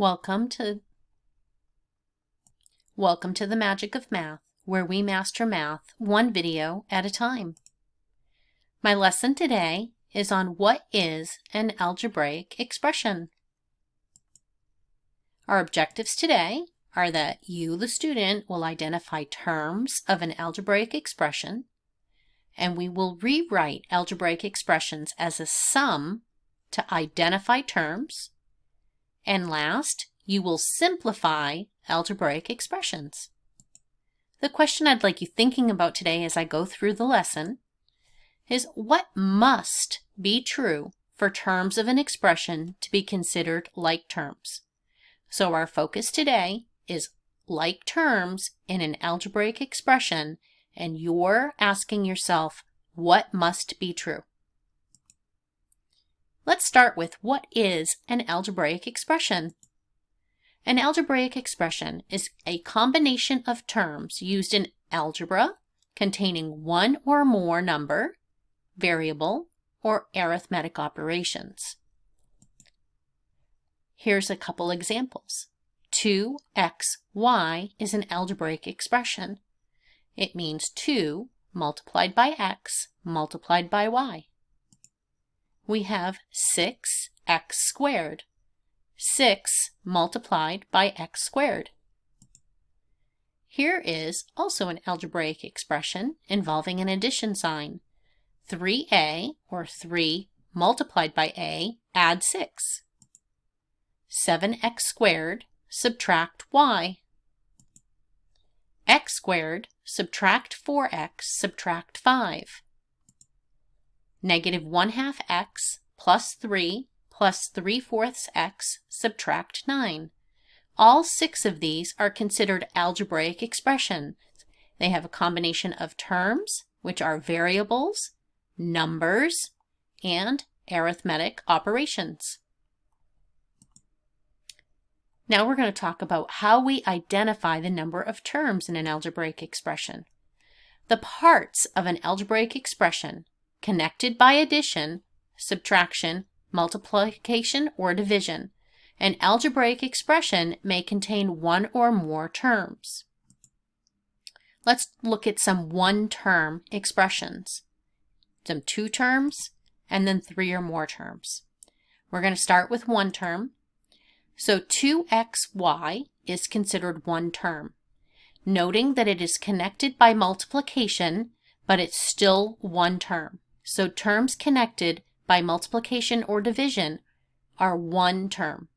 Welcome to the Magic of Math, where we master math one video at a time. My lesson today is on what is an algebraic expression. Our objectives today are that you, the student, will identify terms of an algebraic expression, and we will rewrite algebraic expressions as a sum to identify terms. And last, you will simplify algebraic expressions. The question I'd like you thinking about today as I go through the lesson is what must be true for terms of an expression to be considered like terms? So our focus today is like terms in an algebraic expression, and you're asking yourself, what must be true? Let's start with what is an algebraic expression? An algebraic expression is a combination of terms used in algebra containing one or more number, variable, or arithmetic operations. Here's a couple examples. 2xy is an algebraic expression. It means 2 multiplied by x multiplied by y. We have 6x squared. 6 multiplied by x squared. Here is also an algebraic expression involving an addition sign. 3a, or 3 multiplied by a, add 6. 7x squared, subtract y. X squared, subtract 4x, subtract 5. Negative 1/2 x plus 3 plus 3/4 x, subtract 9. All 6 of these are considered algebraic expressions. They have a combination of terms, which are variables, numbers, and arithmetic operations. Now we're going to talk about how we identify the number of terms in an algebraic expression. The parts of an algebraic expression connected by addition, subtraction, multiplication, or division. An algebraic expression may contain one or more terms. Let's look at some one-term expressions, some two terms, and then 3 or more terms. We're going to start with one term. So 2xy is considered one term, noting that it is connected by multiplication, but it's still one term. So terms connected by multiplication or division are one term.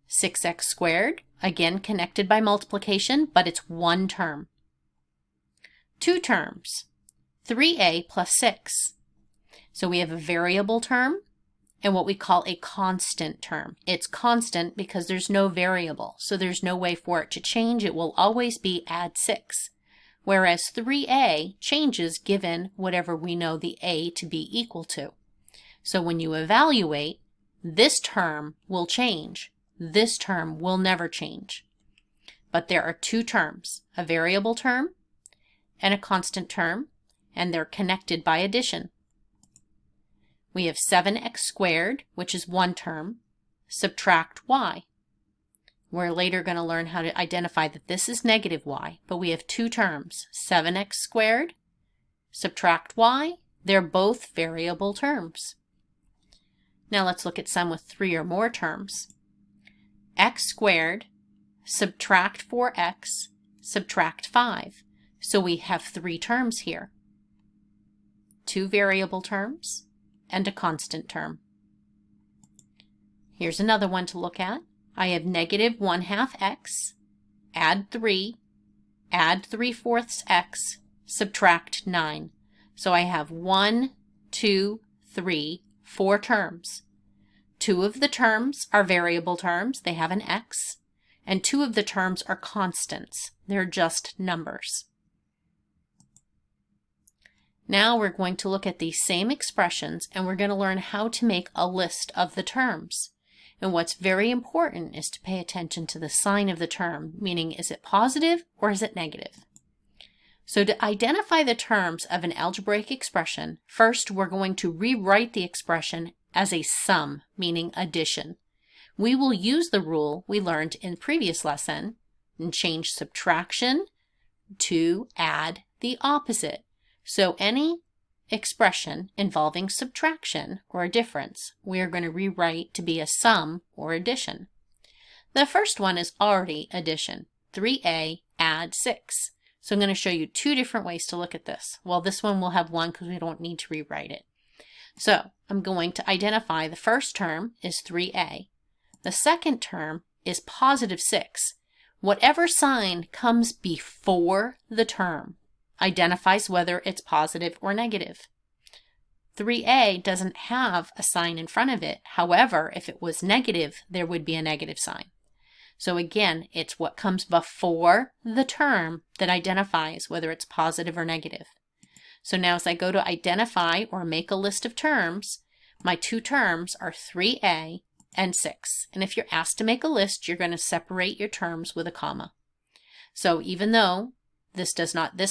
6x squared, again connected by multiplication, but it's one term. Two terms, 3a plus 6. So we have a variable term and what we call a constant term. It's constant because there's no variable, so there's no way for it to change. It will always be add 6. Whereas 3a changes given whatever we know the a to be equal to. So when you evaluate, this term will change. This term will never change. But there are two terms, a variable term and a constant term, and they're connected by addition. We have 7x squared, which is one term, subtract y. We're later going to learn how to identify that this is negative y, but we have two terms, 7x squared, subtract y. They're both variable terms. Now let's look at some with 3 or more terms. X squared, subtract 4x, subtract 5. So we have 3 terms here. 2 variable terms and a constant term. Here's another one to look at. I have negative 1/2 x, add 3, add 3/4 x, subtract 9. So I have 1, 2, 3, 4 terms. 2 of the terms are variable terms, they have an x, and 2 of the terms are constants. They're just numbers. Now we're going to look at these same expressions and we're going to learn how to make a list of the terms. And what's very important is to pay attention to the sign of the term, meaning is it positive or is it negative? So to identify the terms of an algebraic expression, first we're going to rewrite the expression as a sum, meaning addition. we will use the rule we learned in the previous lesson and change subtraction to add the opposite. So any expression involving subtraction or a difference, we are going to rewrite to be a sum or addition. The first one is already addition. 3a add 6. So I'm going to show you two different ways to look at this. Well, this one will have one because we don't need to rewrite it. So I'm going to identify the first term is 3a. The second term is positive 6. Whatever sign comes before the term identifies whether it's positive or negative. 3a doesn't have a sign in front of it. However, if it was negative, there would be a negative sign. So again, it's what comes before the term that identifies whether it's positive or negative. So now as I go to identify or make a list of terms, my two terms are 3a and 6. And if you're asked to make a list, you're going to separate your terms with a comma. So even though this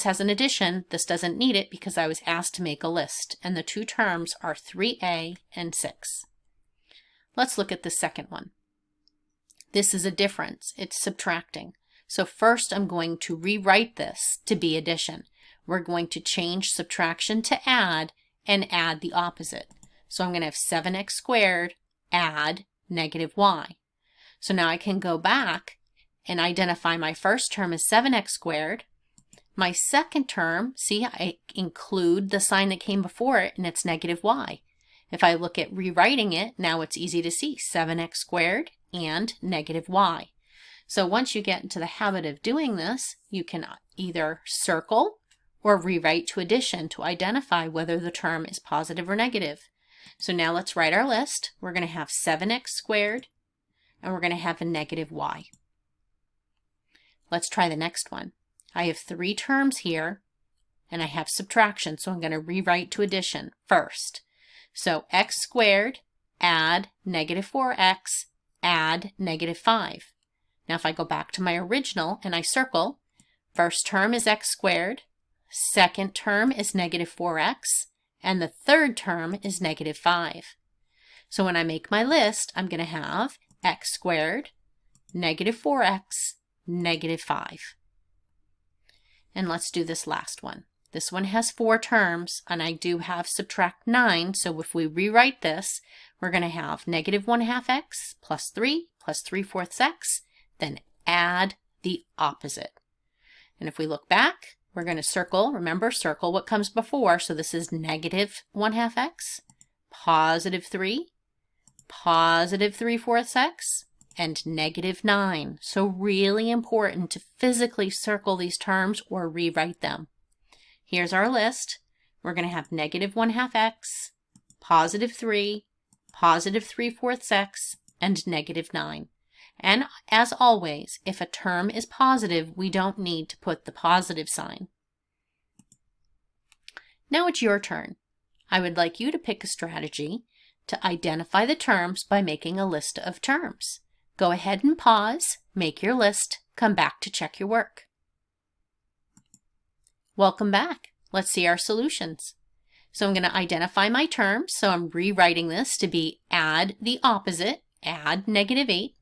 has an addition, this doesn't need it because I was asked to make a list. And the two terms are 3a and 6. Let's look at the second one. This is a difference. It's subtracting. So first I'm going to rewrite this to be addition. We're going to change subtraction to add and add the opposite. So I'm going to have 7x squared add negative y. So now I can go back and identify my first term as 7x squared. My second term, see, I include the sign that came before it, and it's negative y. If I look at rewriting it, now it's easy to see 7x squared and negative y. So once you get into the habit of doing this, you can either circle or rewrite to addition to identify whether the term is positive or negative. So now let's write our list. We're going to have 7x squared and we're going to have a negative y. Let's try the next one. I have three terms here and I have subtraction, so I'm going to rewrite to addition first. So x squared add negative 4x add negative 5. Now if I go back to my original and I circle, first term is x squared, second term is negative 4x, and the third term is negative 5. So when I make my list, I'm going to have x squared, negative 4x, negative 5. And let's do this last one. This one has 4 terms, and I do have subtract 9, so if we rewrite this, we're going to have negative 1/2 x plus 3 plus 3/4 x, then add the opposite. And if we look back, we're going to circle, remember, circle what comes before, so this is negative 1/2 x, positive 3, positive 3/4 x, and negative 9. So really important to physically circle these terms or rewrite them. Here's our list. We're going to have negative 1/2 x, positive 3, positive 3/4 x, and negative 9. And as always, if a term is positive, we don't need to put the positive sign. Now it's your turn. I would like you to pick a strategy to identify the terms by making a list of terms. Go ahead and pause, make your list, come back to check your work. Welcome back. Let's see our solutions. So I'm going to identify my terms. So I'm rewriting this to be add the opposite, add negative 8.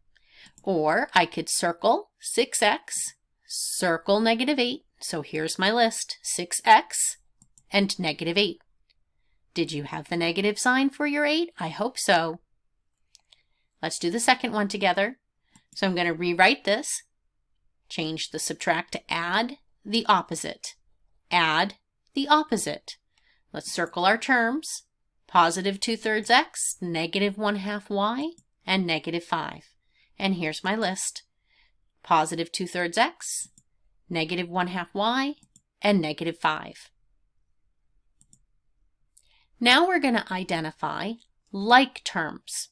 Or I could circle 6x, circle negative 8. So here's my list, 6x and negative 8. Did you have the negative sign for your 8? I hope so. Let's do the second one together. So I'm going to rewrite this, change the subtract to add the opposite. Add the opposite. Let's circle our terms. Positive 2/3 x, negative 1/2 y, and negative 5. And here's my list. Positive 2/3 x, negative 1/2 y, and negative 5. Now we're going to identify like terms.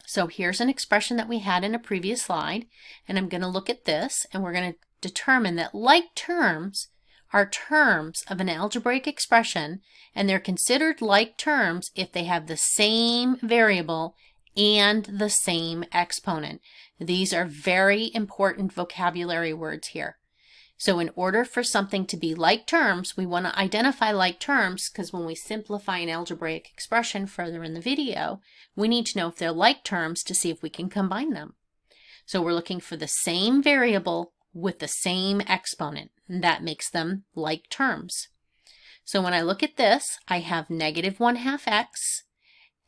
So here's an expression that we had in a previous slide, and I'm going to look at this, and we're going to determine that like terms are terms of an algebraic expression, and they're considered like terms if they have the same variable and the same exponent. These are very important vocabulary words here. So in order for something to be like terms, we want to identify like terms because when we simplify an algebraic expression further in the video, we need to know if they're like terms to see if we can combine them. So we're looking for the same variable with the same exponent, and that makes them like terms. So when I look at this, I have negative 1/2 x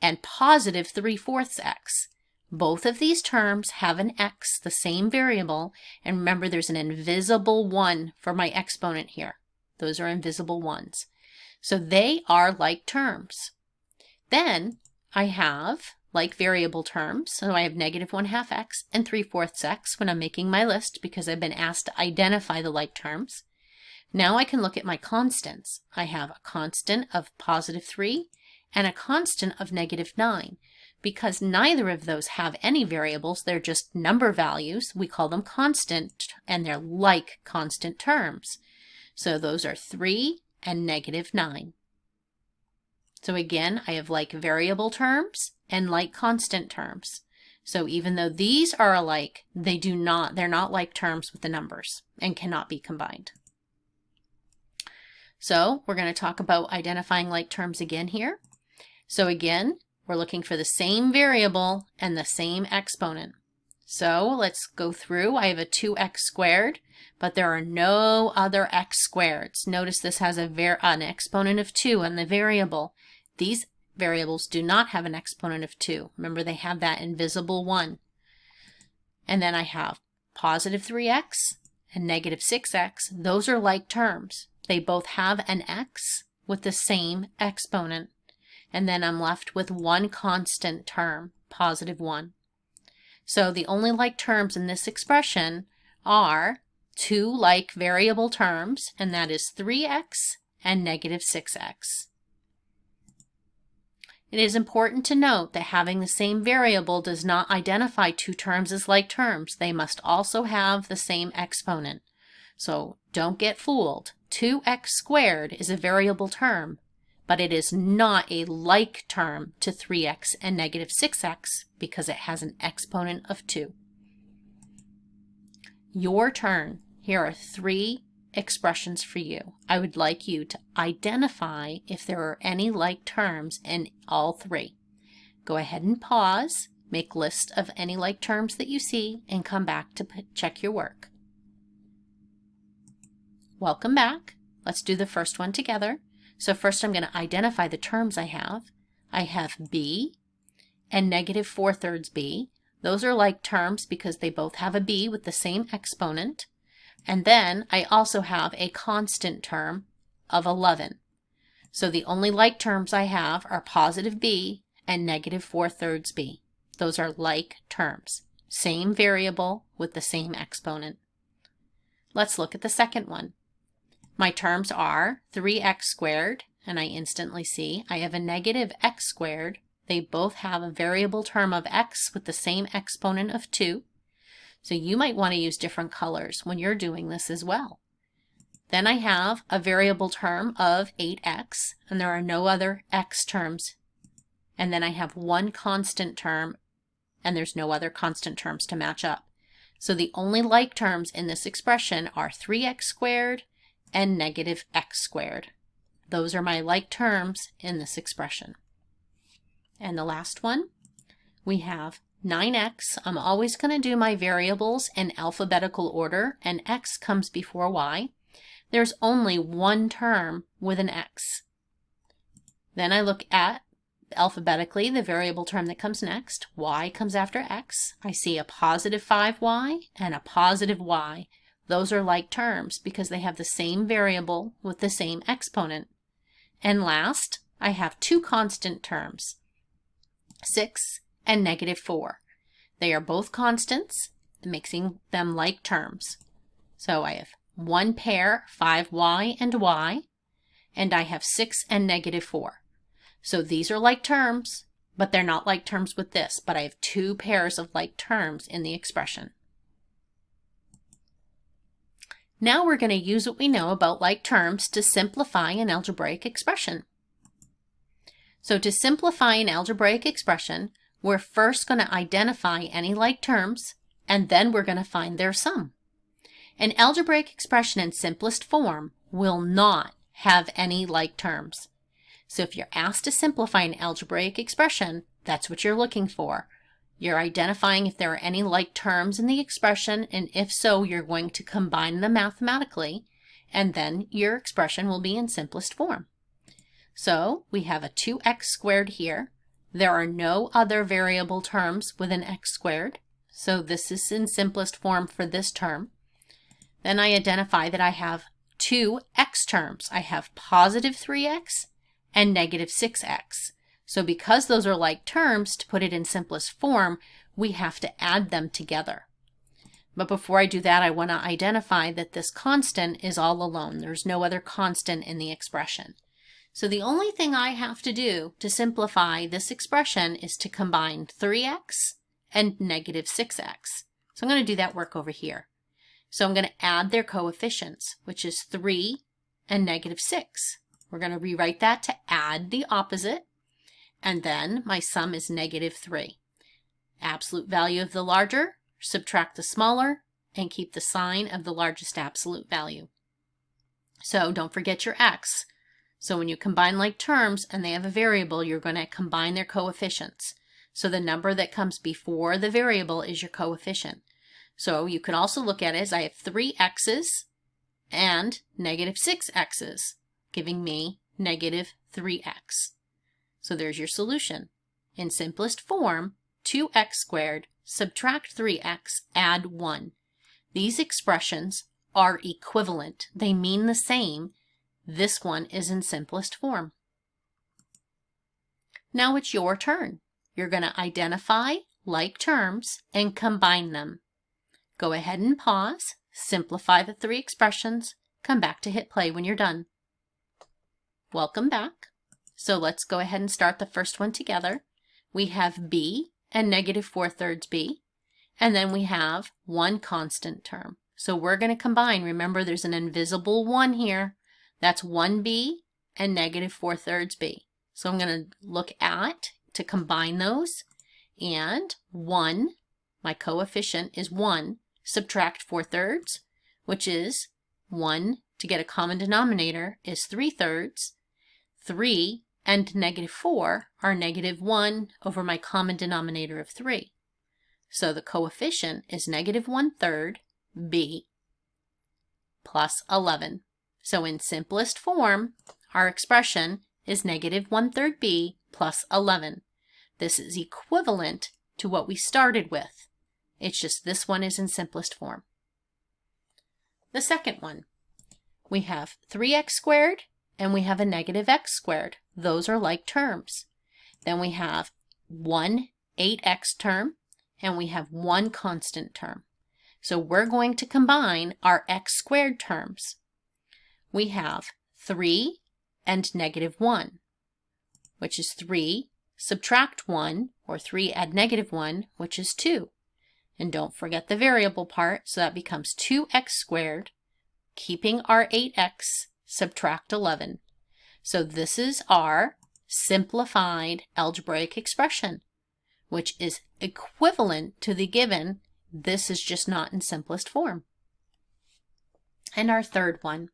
and positive 3/4 x. Both of these terms have an x, the same variable, and remember there's an invisible 1 for my exponent here. Those are invisible ones. So they are like terms. Then I have like variable terms, so I have negative 1/2 x and 3/4 x when I'm making my list because I've been asked to identify the like terms. Now I can look at my constants. I have a constant of positive 3 and a constant of negative 9. Because neither of those have any variables, they're just number values, we call them constant, and they're like constant terms. So those are 3 and negative 9. So again, I have like variable terms and like constant terms. So even though these are alike, they're not like terms with the numbers and cannot be combined. So we're going to talk about identifying like terms again here. So again, we're looking for the same variable and the same exponent. So let's go through. I have a 2x squared, but there are no other x squareds. Notice this has an exponent of 2 on the variable. These variables do not have an exponent of 2. Remember, they have that invisible 1. And then I have positive 3x and negative 6x. Those are like terms. They both have an x with the same exponent. And then I'm left with one constant term, positive 1. So the only like terms in this expression are two like variable terms, and that is 3x and negative 6x. It is important to note that having the same variable does not identify two terms as like terms. They must also have the same exponent. So don't get fooled. 2x squared is a variable term, but it is not a like term to 3x and negative 6x because it has an exponent of 2. Your turn. Here are 3 expressions for you. I would like you to identify if there are any like terms in all 3. Go ahead and pause, make a list of any like terms that you see, and come back to check your work. Welcome back. Let's do the first one together. So first I'm going to identify the terms I have. I have b and negative 4/3 b. Those are like terms because they both have a b with the same exponent. And then I also have a constant term of 11. So the only like terms I have are positive b and negative 4/3 b. Those are like terms. Same variable with the same exponent. Let's look at the second one. My terms are 3x squared, and I instantly see I have a negative x squared. They both have a variable term of x with the same exponent of 2. So you might want to use different colors when you're doing this as well. Then I have a variable term of 8x, and there are no other x terms. And then I have one constant term, and there's no other constant terms to match up. So the only like terms in this expression are 3x squared and negative x squared. Those are my like terms in this expression. And the last one, we have 9x. I'm always going to do my variables in alphabetical order, and x comes before y. There's only one term with an x. Then I look at alphabetically the variable term that comes next. Y comes after x. I see a positive 5y and a positive y. Those are like terms because they have the same variable with the same exponent. And last, I have two constant terms, 6 and negative 4. They are both constants, making them like terms. So I have one pair, 5y and y, and I have 6 and negative 4. So these are like terms, but they're not like terms with this, but I have two pairs of like terms in the expression. Now we're going to use what we know about like terms to simplify an algebraic expression. So to simplify an algebraic expression, we're first going to identify any like terms, and then we're going to find their sum. An algebraic expression in simplest form will not have any like terms. So if you're asked to simplify an algebraic expression, that's what you're looking for. You're identifying if there are any like terms in the expression, and if so, you're going to combine them mathematically, and then your expression will be in simplest form. So we have a 2x squared here. There are no other variable terms with an x squared, so this is in simplest form for this term. Then I identify that I have two x terms. I have positive 3x and negative 6x. So because those are like terms, to put it in simplest form, we have to add them together. But before I do that, I want to identify that this constant is all alone. There's no other constant in the expression. So the only thing I have to do to simplify this expression is to combine 3x and negative 6x. So I'm going to do that work over here. So I'm going to add their coefficients, which is 3 and negative 6. We're going to rewrite that to add the opposite, and then my sum is negative 3. Absolute value of the larger, subtract the smaller, and keep the sign of the largest absolute value. So don't forget your x. So when you combine like terms and they have a variable, you're going to combine their coefficients. So the number that comes before the variable is your coefficient. So you can also look at it as I have 3 x's and negative 6 x's, giving me negative 3x. So there's your solution. In simplest form, 2x squared, subtract 3x, add 1. These expressions are equivalent. They mean the same. This one is in simplest form. Now it's your turn. You're going to identify like terms and combine them. Go ahead and pause, simplify the 3 expressions, come back to hit play when you're done. Welcome back. So let's go ahead and start the first one together. We have b and negative 4/3 b, and then we have one constant term. So we're going to combine. Remember, there's an invisible 1 here. That's 1b and negative 4/3 b. So I'm going to look at to combine those, and 1, my coefficient is 1, subtract 4/3, which is 1 to get a common denominator is 3/3. 3 and negative 4 are negative 1 over my common denominator of 3. So the coefficient is negative 1/3 b plus 11. So in simplest form, our expression is negative 1/3 b plus 11. This is equivalent to what we started with. It's just this one is in simplest form. The second one, we have 3x squared and we have a negative x squared. Those are like terms. Then we have one 8x term and we have one constant term. So we're going to combine our x squared terms. We have 3 and negative 1, which is 3, subtract 1, or 3 add negative 1, which is 2. And don't forget the variable part, so that becomes 2x squared, keeping our 8x, subtract 11. So this is our simplified algebraic expression, which is equivalent to the given. This is just not in simplest form. And our third one,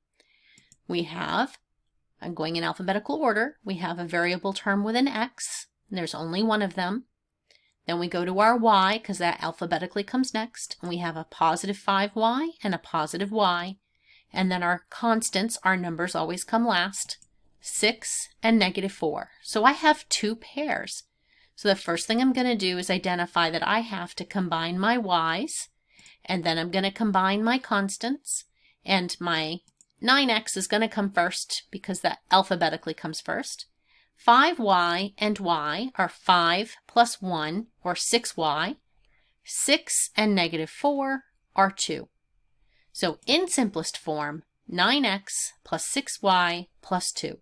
we have, I'm going in alphabetical order, we have a variable term with an x, and there's only one of them. Then we go to our y, because that alphabetically comes next, and we have a positive 5y and a positive y. And then our constants, our numbers always come last, 6 and negative 4. So I have two pairs. So the first thing I'm going to do is identify that I have to combine my y's, and then I'm going to combine my constants, and my 9x is going to come first because that alphabetically comes first. 5y and y are 5 plus 1, or 6y. 6 and negative 4 are 2. So in simplest form, 9x plus 6y plus 2.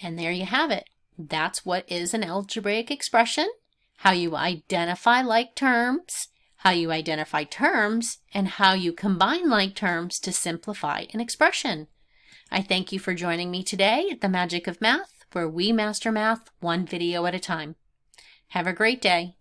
And there you have it. That's what is an algebraic expression, how you identify like terms, how you identify terms, and how you combine like terms to simplify an expression. I thank you for joining me today at The Magic of Math, where we master math one video at a time. Have a great day.